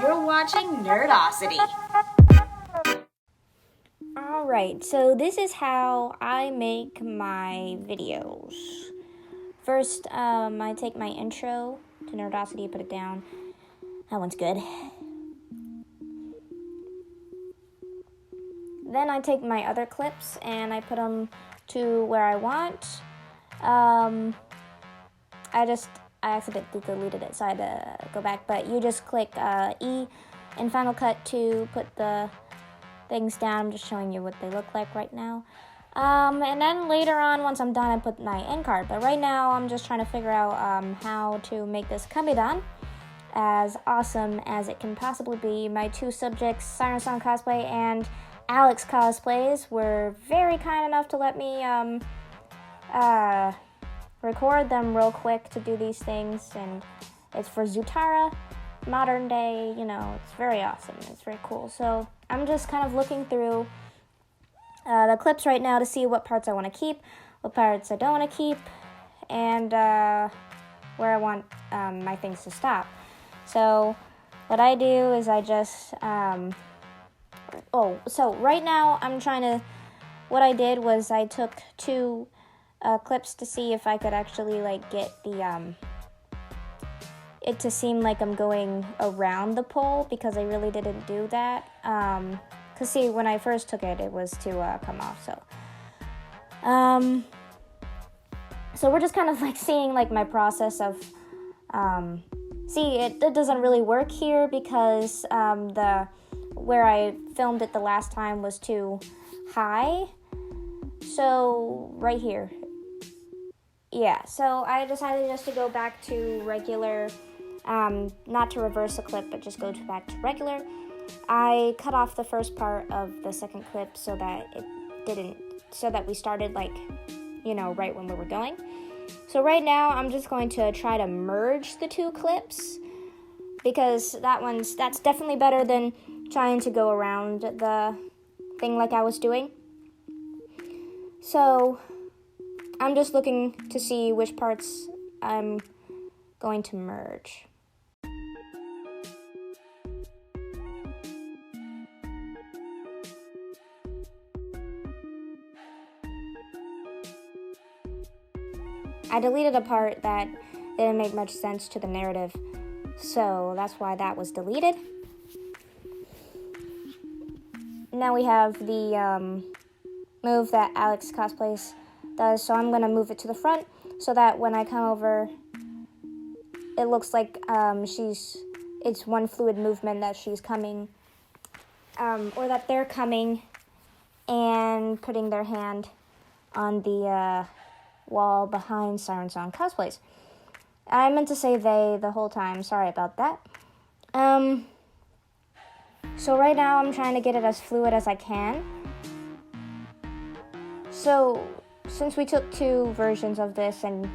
You're watching Nerdosity. Alright, so this is how I make my videos. First, I take my intro to Nerdosity, put it down. That one's good. Then I take my other clips and I put them to where I want. I accidentally deleted it, so I had to go back. But you just click E in Final Cut to put the things down. I'm just showing you what they look like right now. And then later on, once I'm done, I put my end card. But right now, I'm just trying to figure out how to make this Kabedon as awesome as it can possibly be. My two subjects, Siren Song Cosplay and Alex Cosplays, were very kind enough to let me record them real quick to do these things. And it's for Zutara, modern day, it's very awesome. It's very cool. So I'm just kind of looking through the clips right now to see what parts I want to keep, what parts I don't want to keep, and where I want my things to stop. So what I do is I just, so right now what I did was I took two clips to see if I could actually get the, it to seem like I'm going around the pole, because I really didn't do that. Cause see, when I first took it, it was to come off. So we're just kind of seeing my process of, see, it doesn't really work here because where I filmed it the last time was too high. So right here. Yeah, so I decided just to go back to regular, not to reverse the clip, but just go back to regular. I cut off the first part of the second clip so that we started right when we were going. So right now I'm just going to try to merge the two clips, because that's definitely better than trying to go around the thing like I was doing. So I'm just looking to see which parts I'm going to merge. I deleted a part that didn't make much sense to the narrative, so that's why that was deleted. Now we have the move that Alex Cosplays does, so I'm going to move it to the front so that when I come over, it looks like it's one fluid movement that she's coming, or that they're coming and putting their hand on the wall behind Siren Song Cosplays. I meant to say they the whole time, sorry about that. So right now I'm trying to get it as fluid as I can. So since we took two versions of this and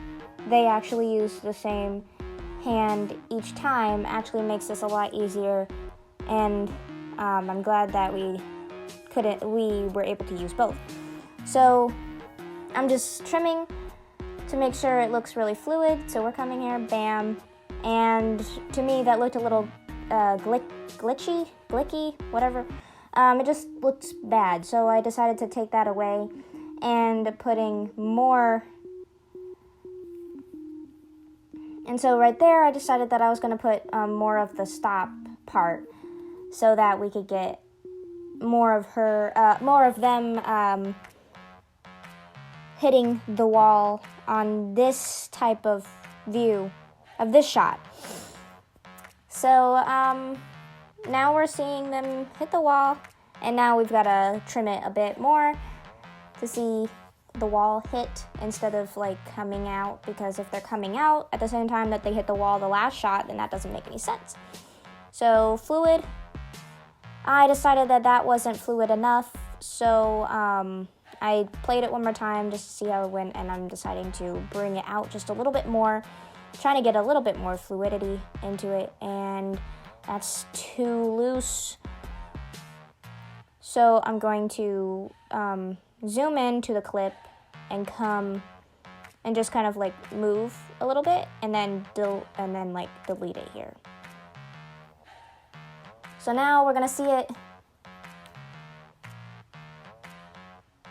they actually use the same hand each time, actually makes this a lot easier, and I'm glad that we were able to use both. So I'm just trimming to make sure it looks really fluid. So we're coming here, bam, and to me that looked a little glitchy, whatever. It just looks bad, so I decided to take that away and putting more. And so right there, I decided that I was going to put more of the stop part, so that we could get more of them hitting the wall on this type of view of this shot. So now we're seeing them hit the wall, and now we've got to trim it a bit more to see the wall hit instead of coming out, because if they're coming out at the same time that they hit the wall the last shot, then that doesn't make any sense. So fluid, I decided that wasn't fluid enough, so I played it one more time just to see how it went, and I'm deciding to bring it out just a little bit more, trying to get a little bit more fluidity into it, and that's too loose. So I'm going to zoom in to the clip and come and just kind of move a little bit, and then delete it here. So now we're gonna see it.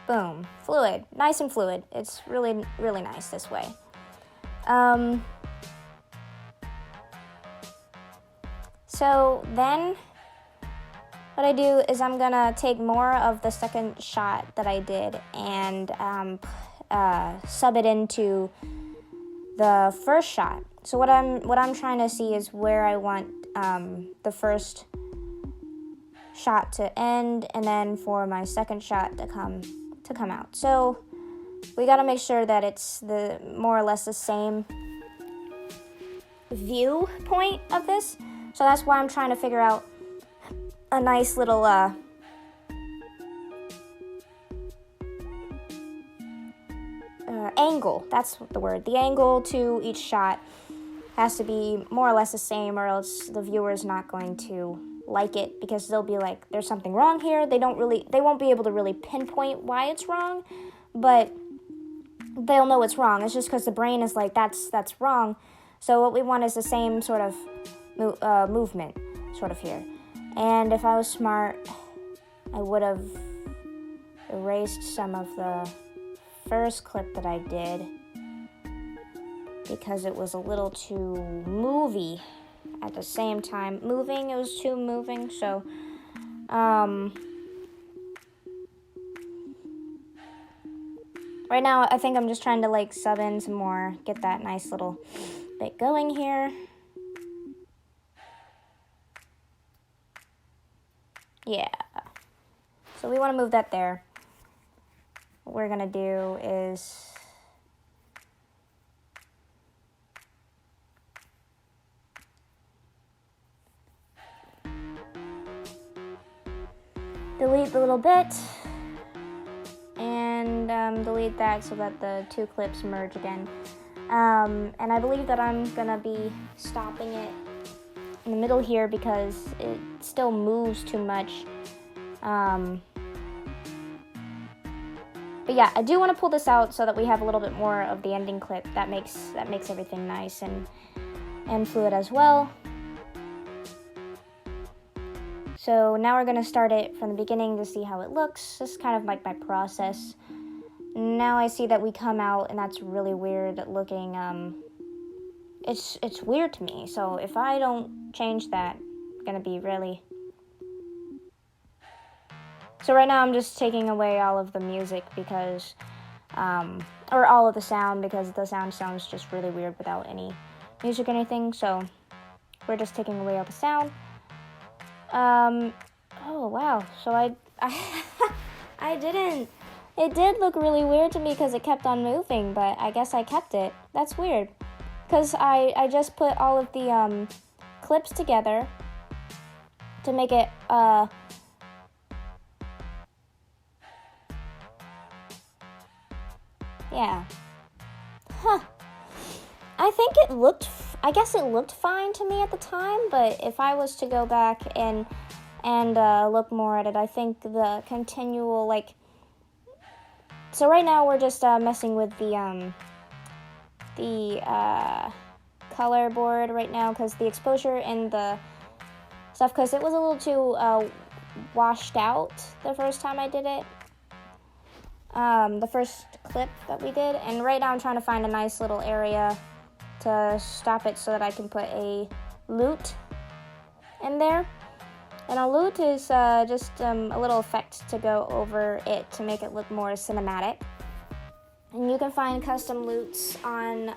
Boom, fluid, nice and fluid. It's really, really nice this way. So then what I do is I'm gonna take more of the second shot that I did and sub it into the first shot. So what I'm trying to see is where I want the first shot to end, and then for my second shot to come out. So we got to make sure that it's the more or less the same viewpoint of this. So that's why I'm trying to figure out a nice little angle. That's the word. The angle to each shot has to be more or less the same, or else the viewer's not going to like it, because they'll be like, there's something wrong here. They won't be able to really pinpoint why it's wrong, but they'll know it's wrong. It's just because the brain is like, that's wrong. So what we want is the same sort of movement sort of here. And if I was smart, I would have erased some of the first clip that I did, because it was a little too movie at the same time. It was too moving. So right now I think I'm just trying to like sub in some more, get that nice little bit going here. Yeah, so we want to move that there. What we're gonna do is delete the little bit and delete that so that the two clips merge again. And I believe that I'm gonna be stopping it in the middle here because it still moves too much. But yeah, I do want to pull this out so that we have a little bit more of the ending clip. That makes everything nice and fluid as well. So now we're going to start it from the beginning to see how it looks. This is kind of like my process. Now I see that we come out, and that's really weird looking. It's weird to me. So if I don't change that, it's going to be really... So right now I'm just taking away all of the music because, or all of the sound, because the sound sounds just really weird without any music or anything. So we're just taking away all the sound. Oh wow. So I didn't. It did look really weird to me because it kept on moving, but I guess I kept it. That's weird. Because I just put all of the clips together to make it yeah. Huh. I guess it looked fine to me at the time, but if I was to go back and look more at it, I think the continual, like... So right now we're just messing with the color board right now, because the exposure and the stuff, because it was a little too washed out the first time I did it. The first clip that we did, and right now I'm trying to find a nice little area to stop it so that I can put a lute in there. And a lute is just a little effect to go over it to make it look more cinematic. And you can find custom lutes on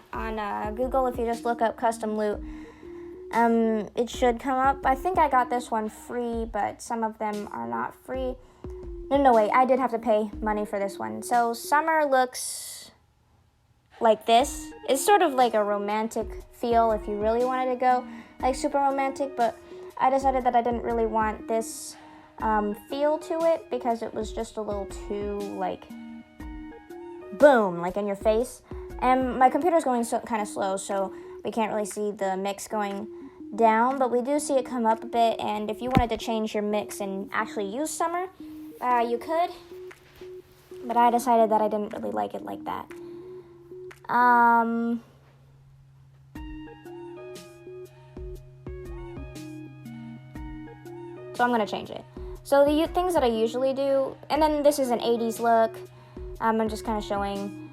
Google if you just look up custom lute. It should come up. I think I got this one free, but some of them are not free. No, wait, I did have to pay money for this one. So summer looks like this. It's sort of like a romantic feel if you really wanted to go like super romantic, but I decided that I didn't really want this feel to it because it was just a little too like boom, like in your face. And my computer's going kind of slow, so we can't really see the mix going down, but we do see it come up a bit. And if you wanted to change your mix and actually use summer, you could, but I decided that I didn't really like it like that. So so I'm going to change it. So the things that I usually do, and then this is an 80s look. I'm just kind of showing.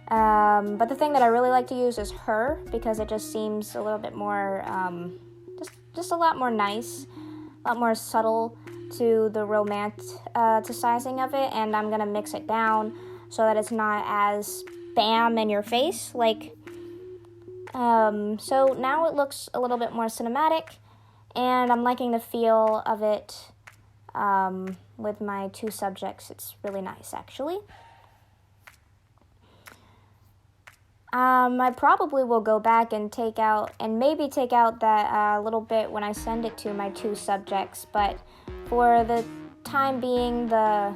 But the thing that I really like to use is her, because it just seems a little bit more, just a lot more nice, a lot more subtle to the romanticizing of it, and I'm going to mix it down so that it's not as bam in your face, like, so now it looks a little bit more cinematic, and I'm liking the feel of it, with my two subjects. It's really nice, actually. I probably will go back and maybe take out that little bit when I send it to my two subjects, but for the time being, the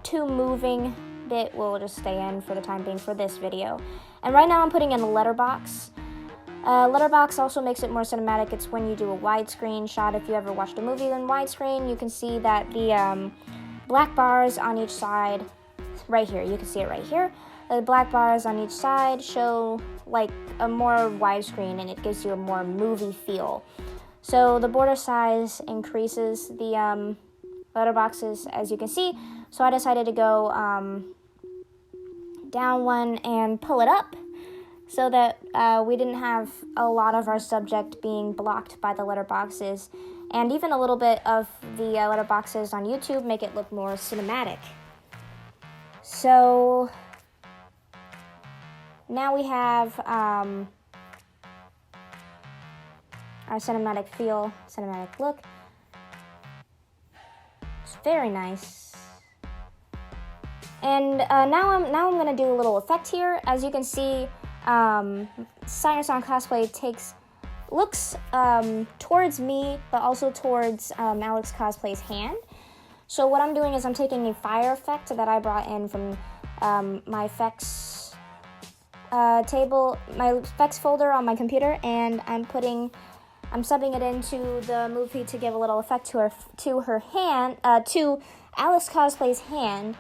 two moving bit will just stay in for the time being for this video. And right now I'm putting in a letterbox. Letterbox also makes it more cinematic. It's when you do a widescreen shot. If you ever watched a movie in widescreen, you can see that the black bars on each side, right here, you can see it right here. The black bars on each side show like a more widescreen, and it gives you a more movie feel. So the border size increases the letterboxes, as you can see. So I decided to go down one and pull it up so that we didn't have a lot of our subject being blocked by the letterboxes, and even a little bit of the letterboxes on YouTube make it look more cinematic. So now we have our cinematic feel, cinematic look. It's very nice. And now I'm gonna do a little effect here. As you can see, Siren Song Cosplay looks towards me, but also towards Alex Cosplay's hand. So what I'm doing is I'm taking a fire effect that I brought in from my effects table, my effects folder on my computer, and I'm subbing it into the movie to give a little effect to her hand, to Alice Cosplay's hand,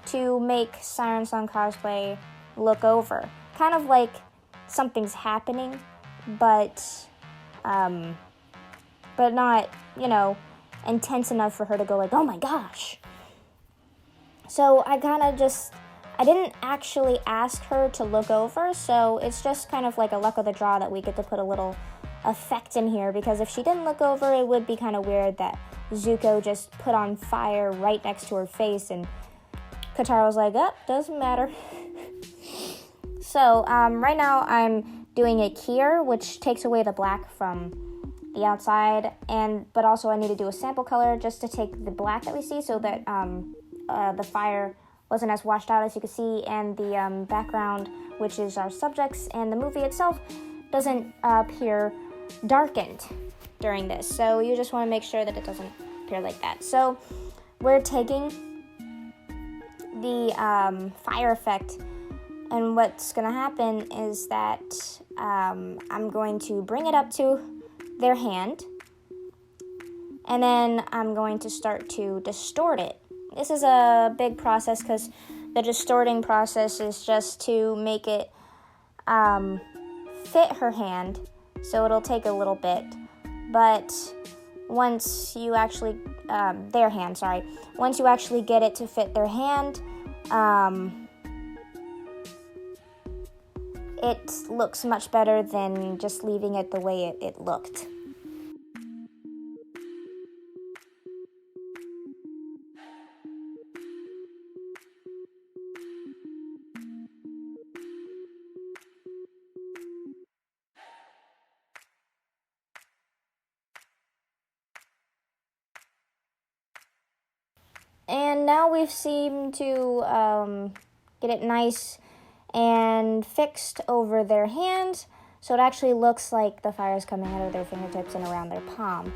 to make Siren Song Cosplay look over. Kind of like something's happening, but not, intense enough for her to go like, oh my gosh. So I didn't actually ask her to look over, so it's just kind of like a luck of the draw that we get to put a little effect in here, because if she didn't look over, it would be kind of weird that Zuko just put on fire right next to her face, and Katara was like, oh, doesn't matter. So, right now I'm doing it here, which takes away the black from the outside, but also I need to do a sample color just to take the black that we see so that the fire wasn't as washed out as you can see, and the background, which is our subjects, and the movie itself doesn't appear darkened during this. So you just want to make sure that it doesn't appear like that. So we're taking the fire effect, and what's going to happen is that I'm going to bring it up to their hand, and then I'm going to start to distort it. This is a big process because the distorting process is just to make it fit her hand, so it'll take a little bit. But once you actually, once you actually get it to fit their hand, it looks much better than just leaving it the way it looked. And now we've seemed to get it nice and fixed over their hand, so it actually looks like the fire is coming out of their fingertips and around their palm.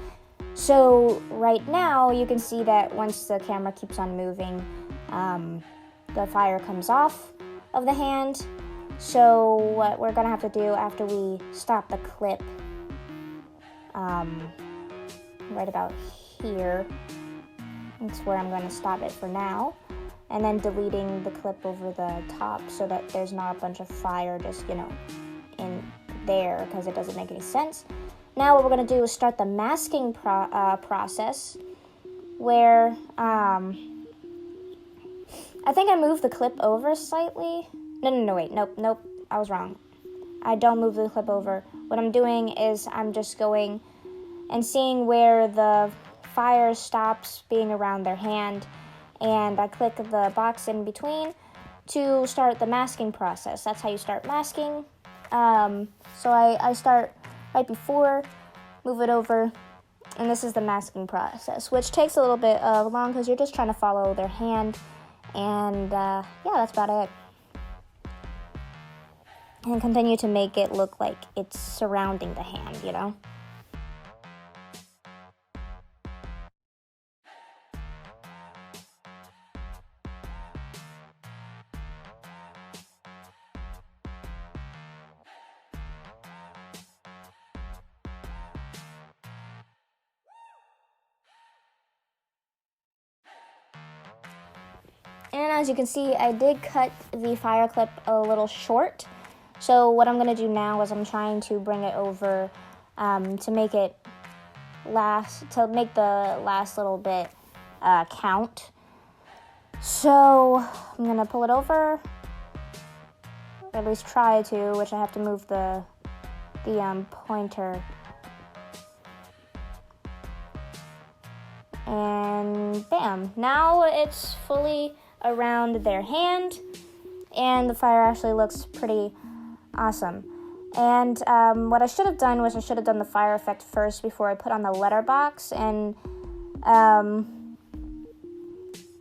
So right now you can see that once the camera keeps on moving, the fire comes off of the hand. So what we're gonna have to do after we stop the clip, right about here, that's where I'm going to stop it for now, and then deleting the clip over the top so that there's not a bunch of fire just, in there, because it doesn't make any sense. now what we're going to do is start the masking process, where I think I moved the clip over slightly. No, wait, nope, I was wrong. I don't move the clip over. What I'm doing is I'm just going and seeing where the fire stops being around their hand, and I click the box in between to start the masking process. That's how you start masking. So I start right before, move it over, and this is the masking process, which takes a little bit long because you're just trying to follow their hand, and yeah, that's about it. And continue to make it look like it's surrounding the hand, you know? And as you can see, I did cut the fire clip a little short. So what I'm going to do now is I'm trying to bring it over to make it make the last little bit count. So I'm going to pull it over, or at least try to, which I have to move the pointer. And bam, now it's fully around their hand, and the fire actually looks pretty awesome. And what I should have done was I should have done the fire effect first before I put on the letterbox, and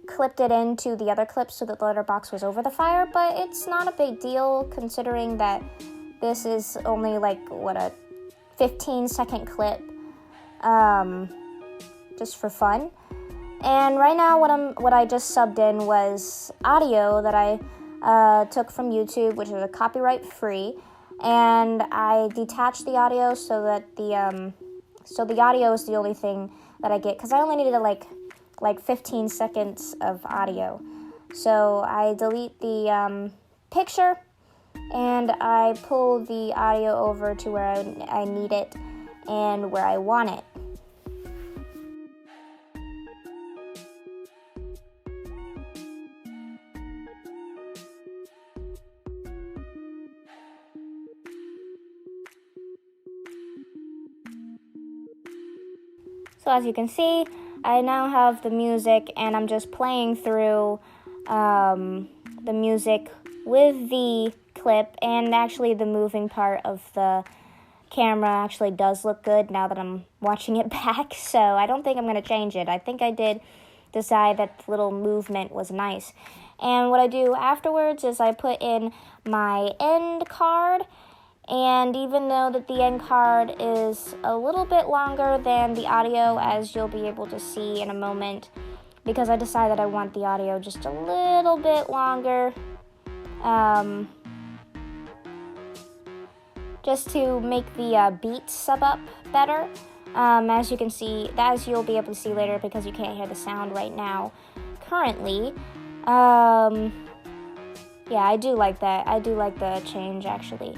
clipped it into the other clip so that the letterbox was over the fire, but it's not a big deal considering that this is only like, a 15-second clip, just for fun. And right now what I just subbed in was audio that I took from YouTube, which is a copyright free, and I detached the audio so that the audio is the only thing that I get, because I only needed like 15 seconds of audio. So I delete the picture, and I pull the audio over to where I need it and where I want it. So as you can see, I now have the music, and I'm just playing through the music with the clip, and actually the moving part of the camera actually does look good now that I'm watching it back, so I don't think I'm going to change it. I think I did decide that the little movement was nice. And what I do afterwards is I put in my end card, and even though that the end card is a little bit longer than the audio, as you'll be able to see in a moment, because I decided I want the audio just a little bit longer, just to make the beats sub up better, as you can see, as you'll be able to see later, because you can't hear the sound right now currently. Yeah, I do like that. I do like the change, actually.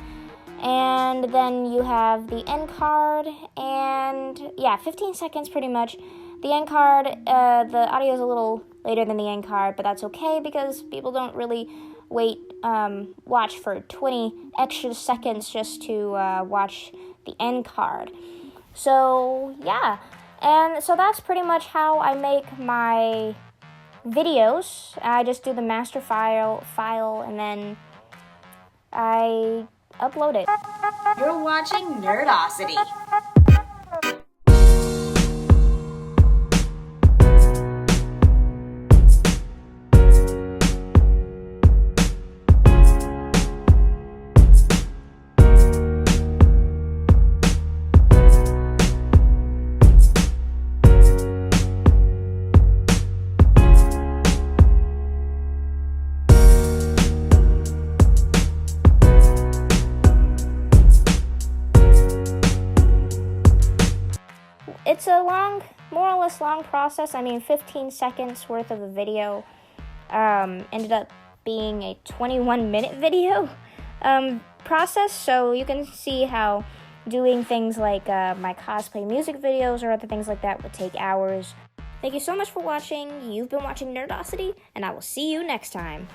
And then you have the end card, and yeah, 15 seconds pretty much. The end card, the audio is a little later than the end card, but that's okay because people don't really watch for 20 extra seconds just to watch the end card. So yeah, and so that's pretty much how I make my videos. I just do the master file, and then I upload it. You're watching Nerdosity. It's a more or less long process. I mean, 15 seconds worth of a video ended up being a 21-minute video process. So you can see how doing things like my cosplay music videos or other things like that would take hours. Thank you so much for watching. You've been watching Nerdosity, and I will see you next time.